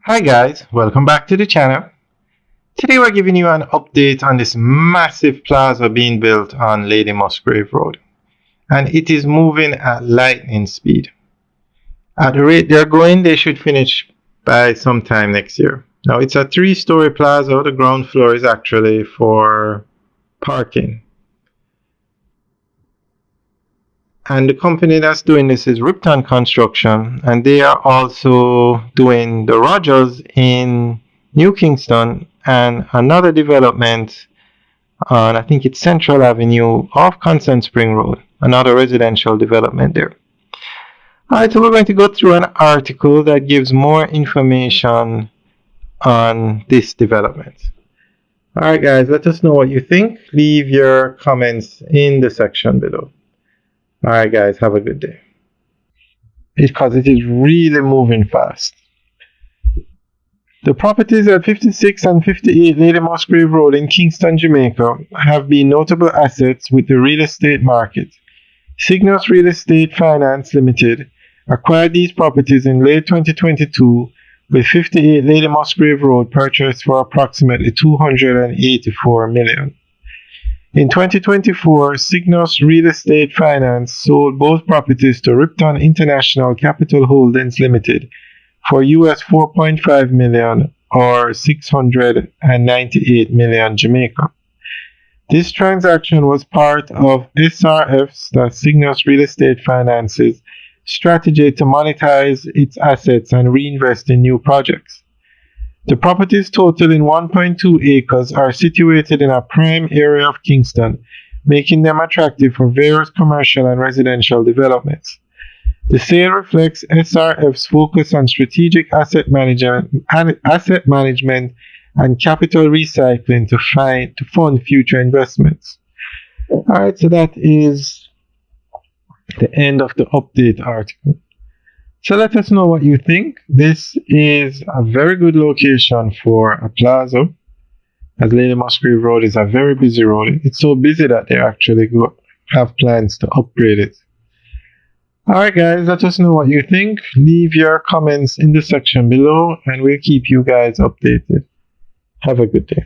Hi guys, welcome back to the channel. Today we're giving you an update on this massive plaza being built on Lady Musgrave Road. And it is moving at lightning speed. At the rate they're going, they should finish by sometime next year. Now it's a 3-story plaza. The ground floor is actually for parking. And the company that's doing this is Ripton Construction, and they are also doing the Rogers in New Kingston and another development on, I think it's Central Avenue off Constant Spring Road, another residential development there. Alright, so we're going to go through an article that gives more information on this development. Alright guys, let us know what you think. Leave your comments in the section below. Alright guys, have a good day. Because it is really moving fast. The properties at 56 and 58 Lady Musgrave Road in Kingston, Jamaica have been notable assets with the real estate market. Cygnus Real Estate Finance Limited acquired these properties in late 2022 with 58 Lady Musgrave Road purchased for approximately $284 million. In 2024, Cygnus Real Estate Finance sold both properties to Ripton International Capital Holdings Limited for US $4.5 million or 698 million Jamaica. This transaction was part of SRF's, that's Cygnus Real Estate Finance's, strategy to monetize its assets and reinvest in new projects. The properties totaling 1.2 acres are situated in a prime area of Kingston, making them attractive for various commercial and residential developments. The sale reflects SRF's focus on strategic asset management and capital recycling to fund future investments. Alright, so that is the end of the update article. So let us know what you think. This is a very good location for a plaza, as Lady Musgrave Road is a very busy road. It's so busy that they actually have plans to upgrade it. Alright guys, let us know what you think. Leave your comments in the section below and we'll keep you guys updated. Have a good day.